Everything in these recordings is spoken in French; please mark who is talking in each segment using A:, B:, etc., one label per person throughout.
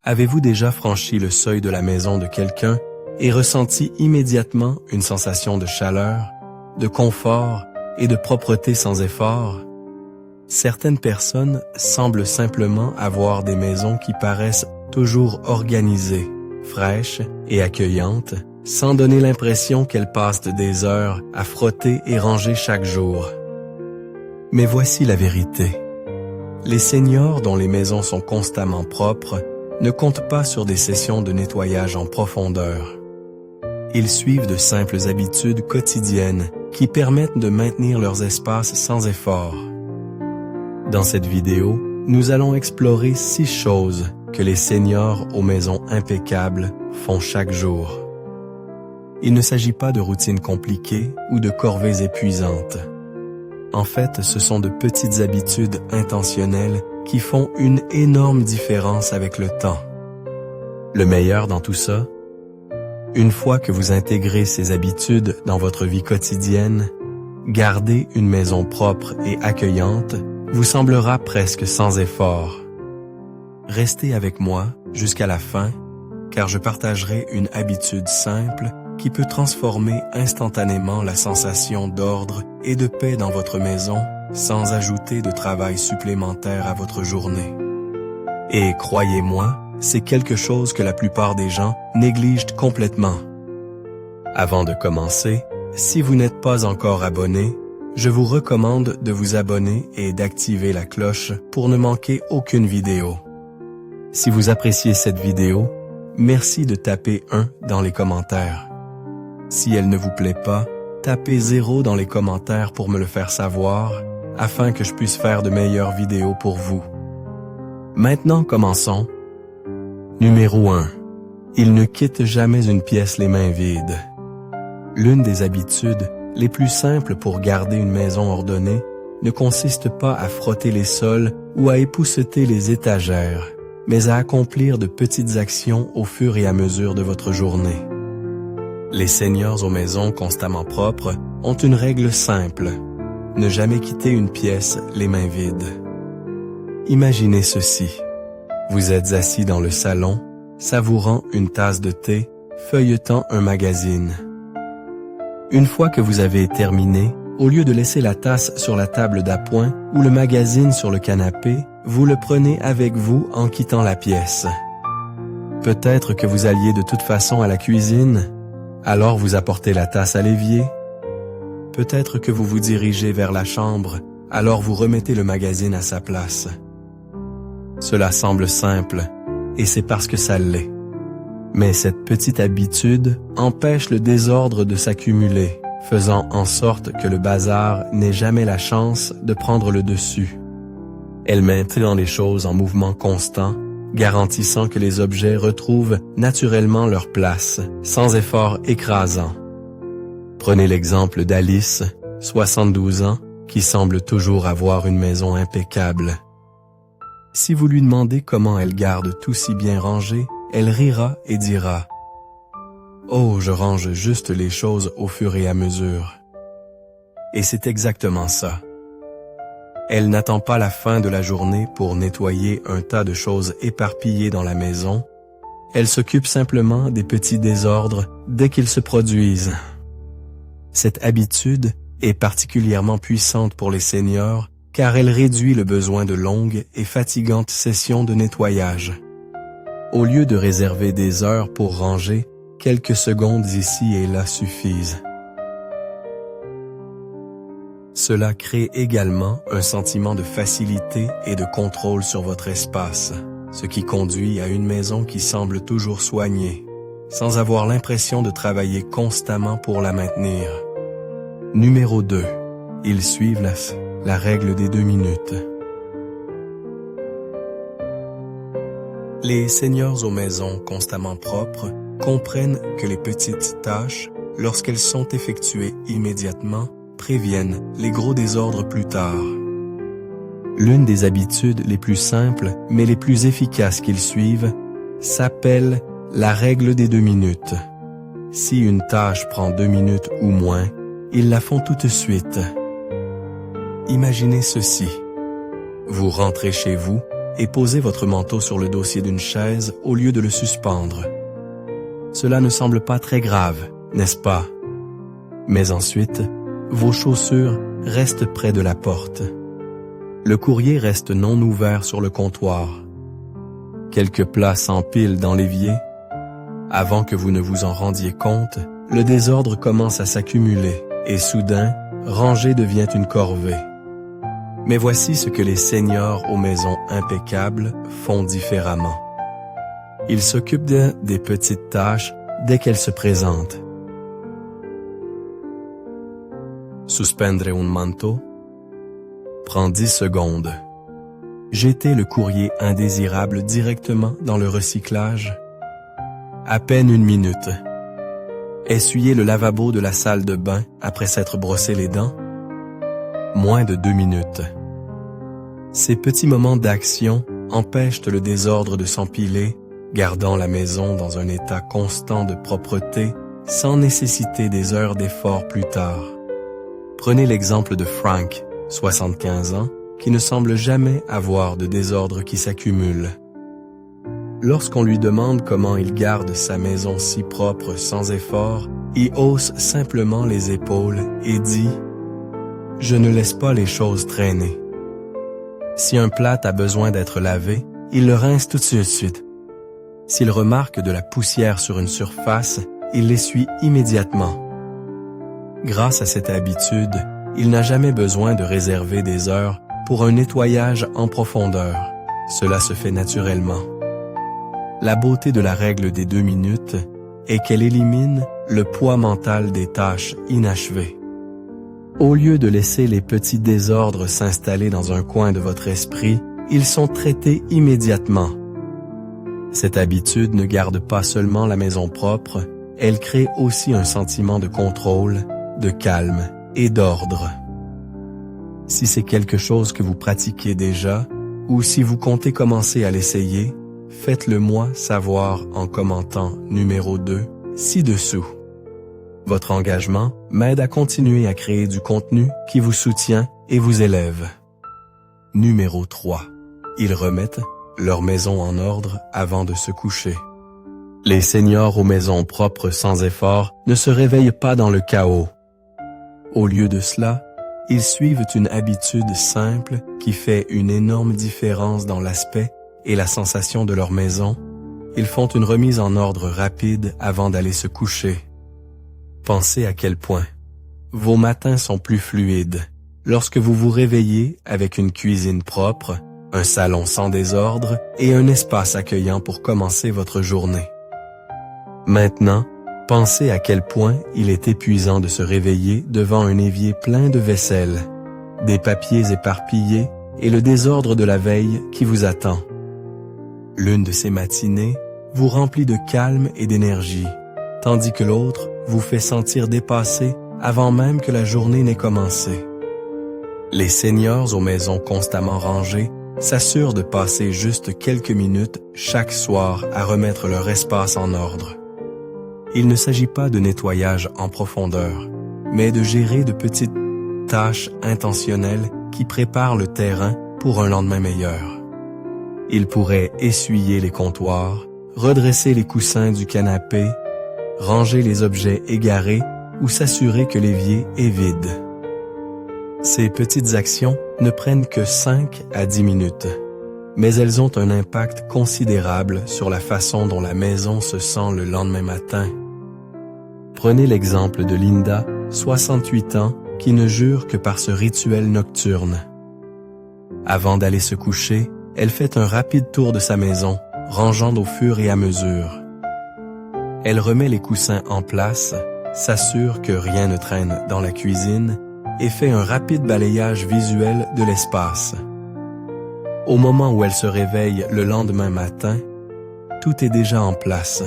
A: Avez-vous déjà franchi le seuil de la maison de quelqu'un et ressenti immédiatement une sensation de chaleur, de confort et de propreté sans effort? Certaines personnes semblent simplement avoir des maisons qui paraissent toujours organisées, fraîches et accueillantes, sans donner l'impression qu'elles passent des heures à frotter et ranger chaque jour. Mais voici la vérité. Les seniors dont les maisons sont constamment propres ne comptent pas sur des sessions de nettoyage en profondeur. Ils suivent de simples habitudes quotidiennes qui permettent de maintenir leurs espaces sans effort. Dans cette vidéo, nous allons explorer 6 choses que les seniors aux maisons impeccables font chaque jour. Il ne s'agit pas de routines compliquées ou de corvées épuisantes. En fait, ce sont de petites habitudes intentionnelles qui font une énorme différence avec le temps. Le meilleur dans tout ça, une fois que vous intégrez ces habitudes dans votre vie quotidienne, garder une maison propre et accueillante vous semblera presque sans effort. Restez avec moi jusqu'à la fin, car je partagerai une habitude simple qui peut transformer instantanément la sensation d'ordre et de paix dans votre maison sans ajouter de travail supplémentaire à votre journée. Et croyez-moi, c'est quelque chose que la plupart des gens négligent complètement. Avant de commencer, si vous n'êtes pas encore abonné, je vous recommande de vous abonner et d'activer la cloche pour ne manquer aucune vidéo. Si vous appréciez cette vidéo, merci de taper 1 dans les commentaires. Si elle ne vous plaît pas, tapez 0 dans les commentaires pour me le faire savoir, afin que je puisse faire de meilleures vidéos pour vous. Maintenant, commençons. Numéro 1. Il ne quitte jamais une pièce les mains vides. L'une des habitudes les plus simples pour garder une maison ordonnée ne consiste pas à frotter les sols ou à épousseter les étagères, mais à accomplir de petites actions au fur et à mesure de votre journée. Les seniors aux maisons constamment propres ont une règle simple: ne jamais quitter une pièce les mains vides. Imaginez ceci. Vous êtes assis dans le salon, savourant une tasse de thé, feuilletant un magazine. Une fois que vous avez terminé, au lieu de laisser la tasse sur la table d'appoint ou le magazine sur le canapé, vous le prenez avec vous en quittant la pièce. Peut-être que vous alliez de toute façon à la cuisine, alors vous apportez la tasse à l'évier. Peut-être que vous vous dirigez vers la chambre, alors vous remettez le magazine à sa place. Cela semble simple, et c'est parce que ça l'est. Mais cette petite habitude empêche le désordre de s'accumuler, faisant en sorte que le bazar n'ait jamais la chance de prendre le dessus. Elle maintient les choses en mouvement constant, garantissant que les objets retrouvent naturellement leur place, sans effort écrasant. Prenez l'exemple d'Alice, 72 ans, qui semble toujours avoir une maison impeccable. Si vous lui demandez comment elle garde tout si bien rangé, elle rira et dira « Oh, je range juste les choses au fur et à mesure. » Et c'est exactement ça. Elle n'attend pas la fin de la journée pour nettoyer un tas de choses éparpillées dans la maison. Elle s'occupe simplement des petits désordres dès qu'ils se produisent. Cette habitude est particulièrement puissante pour les seniors car elle réduit le besoin de longues et fatigantes sessions de nettoyage. Au lieu de réserver des heures pour ranger, quelques secondes ici et là suffisent. Cela crée également un sentiment de facilité et de contrôle sur votre espace, ce qui conduit à une maison qui semble toujours soignée, sans avoir l'impression de travailler constamment pour la maintenir. Numéro 2. Ils suivent la règle des 2 minutes. Les seniors aux maisons constamment propres comprennent que les petites tâches, lorsqu'elles sont effectuées immédiatement, préviennent les gros désordres plus tard. L'une des habitudes les plus simples, mais les plus efficaces qu'ils suivent, s'appelle la règle des 2 minutes. Si une tâche prend 2 minutes ou moins, ils la font tout de suite. Imaginez ceci. Vous rentrez chez vous, et posez votre manteau sur le dossier d'une chaise au lieu de le suspendre. Cela ne semble pas très grave, n'est-ce pas? Mais ensuite, vos chaussures restent près de la porte. Le courrier reste non ouvert sur le comptoir. Quelques plats s'empilent dans l'évier. Avant que vous ne vous en rendiez compte, le désordre commence à s'accumuler et soudain, ranger devient une corvée. Mais voici ce que les seigneurs aux maisons impeccables font différemment. Ils s'occupent des petites tâches dès qu'elles se présentent. Suspendre un manteau prend 10 secondes. Jeter le courrier indésirable directement dans le recyclage. À peine 1 minute. Essuyer le lavabo de la salle de bain après s'être brossé les dents. Moins de 2 minutes. Ces petits moments d'action empêchent le désordre de s'empiler, gardant la maison dans un état constant de propreté sans nécessiter des heures d'effort plus tard. Prenez l'exemple de Frank, 75 ans, qui ne semble jamais avoir de désordre qui s'accumule. Lorsqu'on lui demande comment il garde sa maison si propre sans effort, il hausse simplement les épaules et dit « Je ne laisse pas les choses traîner ». Si un plat a besoin d'être lavé, il le rince tout de suite. S'il remarque de la poussière sur une surface, il l'essuie immédiatement. Grâce à cette habitude, il n'a jamais besoin de réserver des heures pour un nettoyage en profondeur. Cela se fait naturellement. La beauté de la règle des 2 minutes est qu'elle élimine le poids mental des tâches inachevées. Au lieu de laisser les petits désordres s'installer dans un coin de votre esprit, ils sont traités immédiatement. Cette habitude ne garde pas seulement la maison propre, elle crée aussi un sentiment de contrôle, de calme et d'ordre. Si c'est quelque chose que vous pratiquez déjà, ou si vous comptez commencer à l'essayer, faites-le moi savoir en commentant numéro 2 ci-dessous. Votre engagement m'aide à continuer à créer du contenu qui vous soutient et vous élève. Numéro 3. Ils remettent leur maison en ordre avant de se coucher. Les seigneurs aux maisons propres sans effort ne se réveillent pas dans le chaos. Au lieu de cela, ils suivent une habitude simple qui fait une énorme différence dans l'aspect et la sensation de leur maison. Ils font une remise en ordre rapide avant d'aller se coucher. Pensez à quel point vos matins sont plus fluides lorsque vous vous réveillez avec une cuisine propre, un salon sans désordre et un espace accueillant pour commencer votre journée. Maintenant, pensez à quel point il est épuisant de se réveiller devant un évier plein de vaisselle, des papiers éparpillés et le désordre de la veille qui vous attend. L'une de ces matinées vous remplit de calme et d'énergie, tandis que l'autre vous fait sentir dépassé avant même que la journée n'ait commencé. Les seigneurs aux maisons constamment rangées s'assurent de passer juste quelques minutes chaque soir à remettre leur espace en ordre. Il ne s'agit pas de nettoyage en profondeur, mais de gérer de petites tâches intentionnelles qui préparent le terrain pour un lendemain meilleur. Ils pourraient essuyer les comptoirs, redresser les coussins du canapé, ranger les objets égarés ou s'assurer que l'évier est vide. Ces petites actions ne prennent que 5 à 10 minutes, mais elles ont un impact considérable sur la façon dont la maison se sent le lendemain matin. Prenez l'exemple de Linda, 68 ans, qui ne jure que par ce rituel nocturne. Avant d'aller se coucher, elle fait un rapide tour de sa maison, rangeant au fur et à mesure. Elle remet les coussins en place, s'assure que rien ne traîne dans la cuisine et fait un rapide balayage visuel de l'espace. Au moment où elle se réveille le lendemain matin, tout est déjà en place,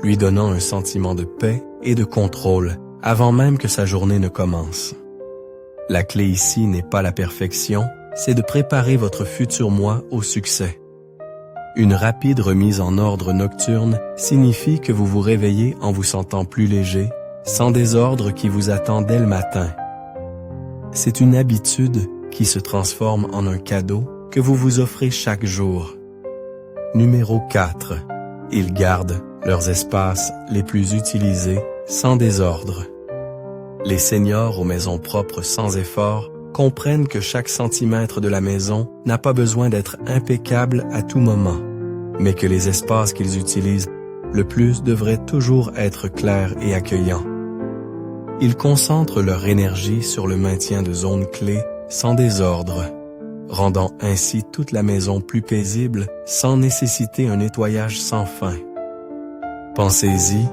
A: lui donnant un sentiment de paix et de contrôle avant même que sa journée ne commence. La clé ici n'est pas la perfection, c'est de préparer votre futur moi au succès. Une rapide remise en ordre nocturne signifie que vous vous réveillez en vous sentant plus léger, sans désordre qui vous attend dès le matin. C'est une habitude qui se transforme en un cadeau que vous vous offrez chaque jour. Numéro 4. Ils gardent leurs espaces les plus utilisés sans désordre. Les seniors aux maisons propres sans effort comprennent que chaque centimètre de la maison n'a pas besoin d'être impeccable à tout moment, mais que les espaces qu'ils utilisent le plus devraient toujours être clairs et accueillants. Ils concentrent leur énergie sur le maintien de zones clés sans désordre, rendant ainsi toute la maison plus paisible sans nécessiter un nettoyage sans fin. Pensez-y,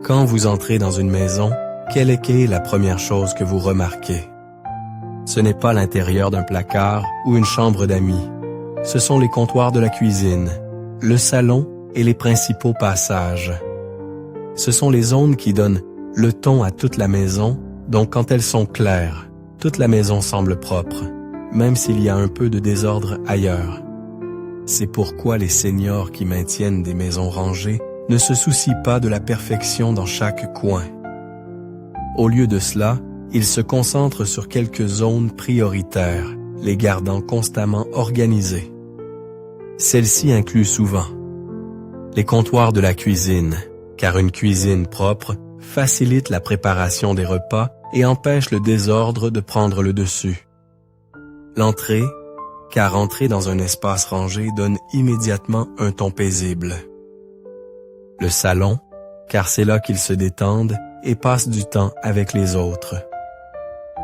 A: quand vous entrez dans une maison, quelle est la première chose que vous remarquez? Ce n'est pas l'intérieur d'un placard ou une chambre d'amis. Ce sont les comptoirs de la cuisine, le salon et les principaux passages. Ce sont les zones qui donnent le ton à toute la maison, donc quand elles sont claires, toute la maison semble propre, même s'il y a un peu de désordre ailleurs. C'est pourquoi les seniors qui maintiennent des maisons rangées ne se soucient pas de la perfection dans chaque coin. Au lieu de cela, ils se concentrent sur quelques zones prioritaires, les gardant constamment organisées. Celles-ci incluent souvent les comptoirs de la cuisine, car une cuisine propre facilite la préparation des repas et empêche le désordre de prendre le dessus. L'entrée, car entrer dans un espace rangé donne immédiatement un ton paisible. Le salon, car c'est là qu'ils se détendent et passent du temps avec les autres.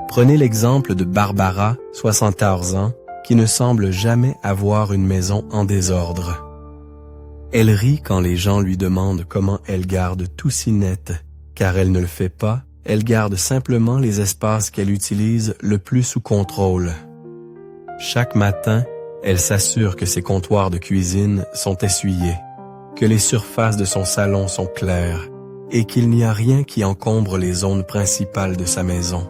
A: Prenez l'exemple de Barbara, 74 ans, qui ne semble jamais avoir une maison en désordre. Elle rit quand les gens lui demandent comment elle garde tout si net, car elle ne le fait pas, elle garde simplement les espaces qu'elle utilise le plus sous contrôle. Chaque matin, elle s'assure que ses comptoirs de cuisine sont essuyés, que les surfaces de son salon sont claires et qu'il n'y a rien qui encombre les zones principales de sa maison.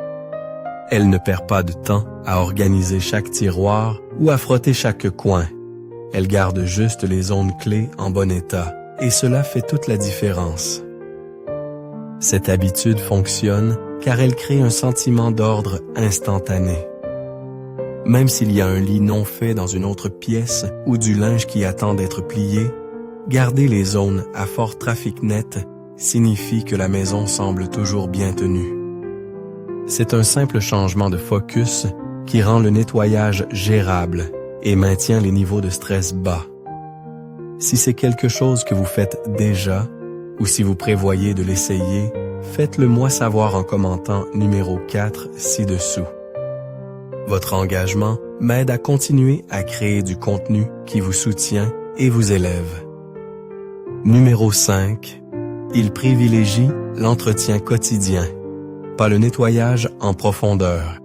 A: Elle ne perd pas de temps à organiser chaque tiroir ou à frotter chaque coin. Elle garde juste les zones clés en bon état et cela fait toute la différence. Cette habitude fonctionne car elle crée un sentiment d'ordre instantané. Même s'il y a un lit non fait dans une autre pièce ou du linge qui attend d'être plié, garder les zones à fort trafic net signifie que la maison semble toujours bien tenue. C'est un simple changement de focus qui rend le nettoyage gérable et maintient les niveaux de stress bas. Si c'est quelque chose que vous faites déjà, ou si vous prévoyez de l'essayer, faites-le moi savoir en commentant numéro 4 ci-dessous. Votre engagement m'aide à continuer à créer du contenu qui vous soutient et vous élève. Numéro 5. Il privilégie l'entretien quotidien, pas le nettoyage en profondeur.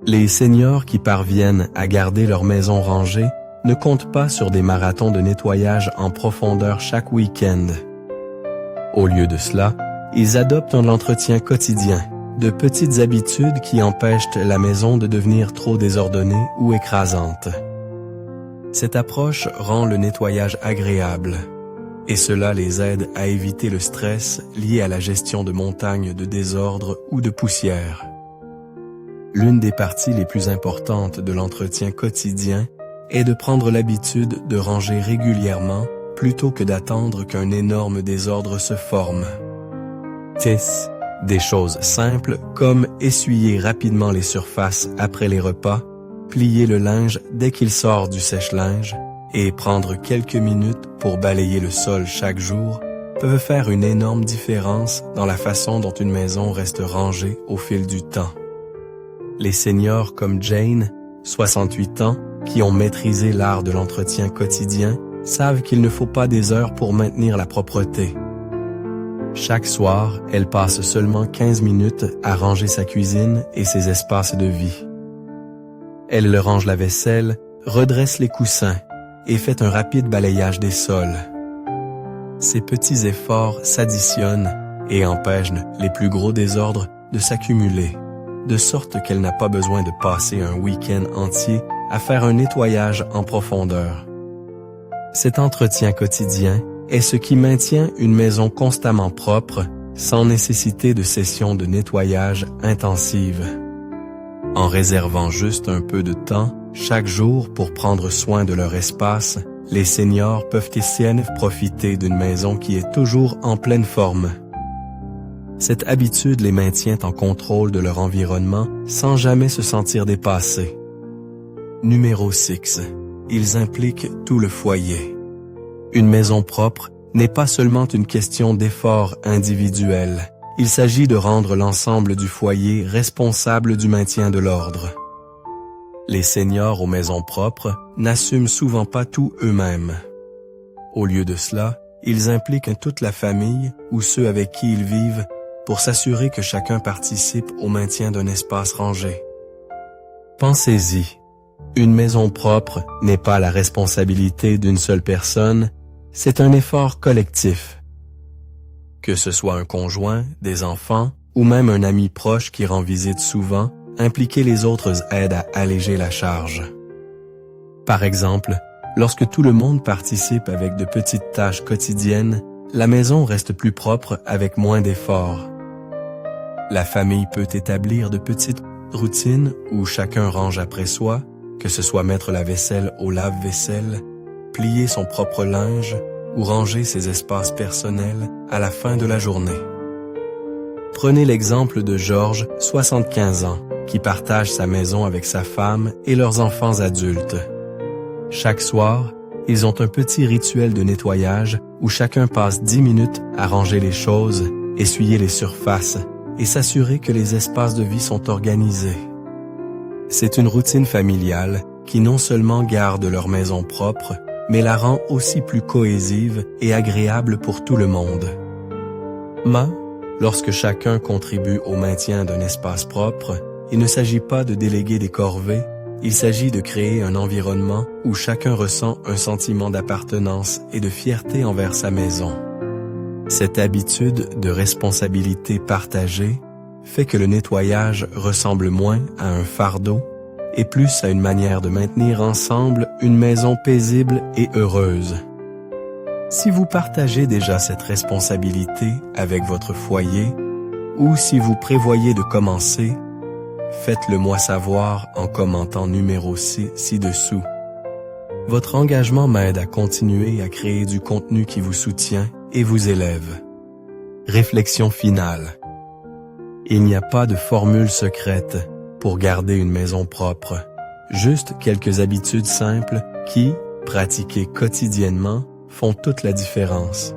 A: Les seniors qui parviennent à garder leur maison rangée ne comptent pas sur des marathons de nettoyage en profondeur chaque week-end. Au lieu de cela, ils adoptent un entretien quotidien, de petites habitudes qui empêchent la maison de devenir trop désordonnée ou écrasante. Cette approche rend le nettoyage agréable, et cela les aide à éviter le stress lié à la gestion de montagnes de désordre ou de poussière. L'une des parties les plus importantes de l'entretien quotidien est de prendre l'habitude de ranger régulièrement plutôt que d'attendre qu'un énorme désordre se forme. Des choses simples comme essuyer rapidement les surfaces après les repas, plier le linge dès qu'il sort du sèche-linge et prendre quelques minutes pour balayer le sol chaque jour peuvent faire une énorme différence dans la façon dont une maison reste rangée au fil du temps. Les seniors comme Jane, 68 ans, qui ont maîtrisé l'art de l'entretien quotidien, savent qu'il ne faut pas des heures pour maintenir la propreté. Chaque soir, elle passe seulement 15 minutes à ranger sa cuisine et ses espaces de vie. Elle le range la vaisselle, redresse les coussins et fait un rapide balayage des sols. Ces petits efforts s'additionnent et empêchent les plus gros désordres de s'accumuler, de sorte qu'elle n'a pas besoin de passer un week-end entier à faire un nettoyage en profondeur. Cet entretien quotidien est ce qui maintient une maison constamment propre sans nécessiter de sessions de nettoyage intensives. En réservant juste un peu de temps Chaque jour, pour prendre soin de leur espace, les seniors peuvent essayer de profiter d'une maison qui est toujours en pleine forme. Cette habitude les maintient en contrôle de leur environnement sans jamais se sentir dépassés. Numéro 6. Ils impliquent tout le foyer. Une maison propre n'est pas seulement une question d'effort individuel. Il s'agit de rendre l'ensemble du foyer responsable du maintien de l'ordre. Les seniors aux maisons propres n'assument souvent pas tout eux-mêmes. Au lieu de cela, ils impliquent toute la famille ou ceux avec qui ils vivent pour s'assurer que chacun participe au maintien d'un espace rangé. Pensez-y, une maison propre n'est pas la responsabilité d'une seule personne, c'est un effort collectif. Que ce soit un conjoint, des enfants ou même un ami proche qui rend visite souvent, impliquer les autres aide à alléger la charge. Par exemple, lorsque tout le monde participe avec de petites tâches quotidiennes, la maison reste plus propre avec moins d'efforts. La famille peut établir de petites routines où chacun range après soi, que ce soit mettre la vaisselle au lave-vaisselle, plier son propre linge ou ranger ses espaces personnels à la fin de la journée. Prenez l'exemple de Georges, 75 ans, qui partage sa maison avec sa femme et leurs enfants adultes. Chaque soir, ils ont un petit rituel de nettoyage où chacun passe 10 minutes à ranger les choses, essuyer les surfaces et s'assurer que les espaces de vie sont organisés. C'est une routine familiale qui non seulement garde leur maison propre, mais la rend aussi plus cohésive et agréable pour tout le monde. Lorsque chacun contribue au maintien d'un espace propre, il ne s'agit pas de déléguer des corvées, il s'agit de créer un environnement où chacun ressent un sentiment d'appartenance et de fierté envers sa maison. Cette habitude de responsabilité partagée fait que le nettoyage ressemble moins à un fardeau et plus à une manière de maintenir ensemble une maison paisible et heureuse. Si vous partagez déjà cette responsabilité avec votre foyer ou si vous prévoyez de commencer, faites-le moi savoir en commentant numéro 6 ci-dessous. Votre engagement m'aide à continuer à créer du contenu qui vous soutient et vous élève. Réflexion finale. Il n'y a pas de formule secrète pour garder une maison propre, juste quelques habitudes simples qui, pratiquées quotidiennement, font toute la différence.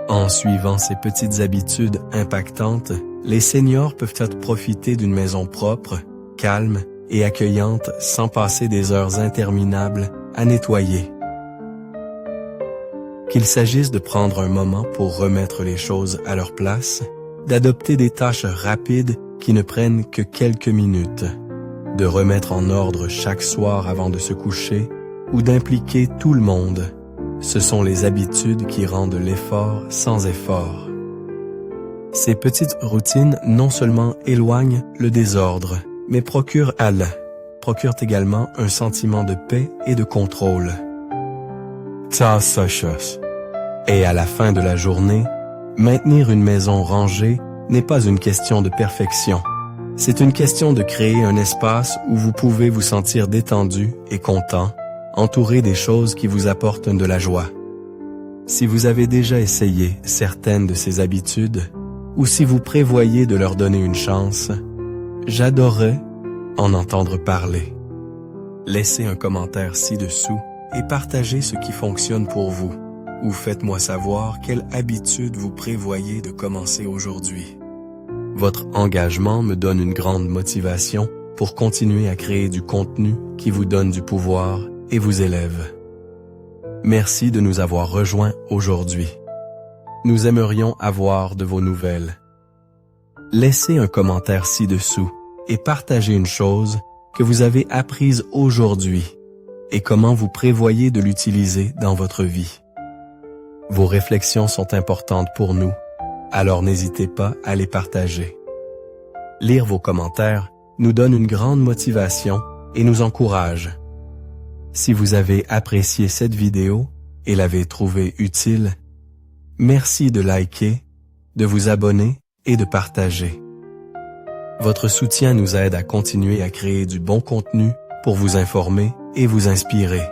A: En suivant ces petites habitudes impactantes, les seniors peuvent profiter d'une maison propre, calme et accueillante sans passer des heures interminables à nettoyer. Qu'il s'agisse de prendre un moment pour remettre les choses à leur place, d'adopter des tâches rapides qui ne prennent que quelques minutes, de remettre en ordre chaque soir avant de se coucher ou d'impliquer tout le monde, ce sont les habitudes qui rendent l'effort sans effort. Ces petites routines non seulement éloignent le désordre, mais procurent également un sentiment de paix et de contrôle. Et à la fin de la journée, maintenir une maison rangée n'est pas une question de perfection. C'est une question de créer un espace où vous pouvez vous sentir détendu et content, entouré des choses qui vous apportent de la joie. Si vous avez déjà essayé certaines de ces habitudes, ou si vous prévoyez de leur donner une chance, j'adorerais en entendre parler. Laissez un commentaire ci-dessous et partagez ce qui fonctionne pour vous, ou faites-moi savoir quelle habitude vous prévoyez de commencer aujourd'hui. Votre engagement me donne une grande motivation pour continuer à créer du contenu qui vous donne du pouvoir et vous élève. Merci de nous avoir rejoints aujourd'hui. Nous aimerions avoir de vos nouvelles. Laissez un commentaire ci-dessous et partagez une chose que vous avez apprise aujourd'hui et comment vous prévoyez de l'utiliser dans votre vie. Vos réflexions sont importantes pour nous, alors n'hésitez pas à les partager. Lire vos commentaires nous donne une grande motivation et nous encourage. Si vous avez apprécié cette vidéo et l'avez trouvée utile, merci de liker, de vous abonner et de partager. Votre soutien nous aide à continuer à créer du bon contenu pour vous informer et vous inspirer.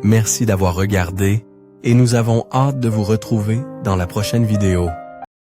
A: Merci d'avoir regardé et nous avons hâte de vous retrouver dans la prochaine vidéo.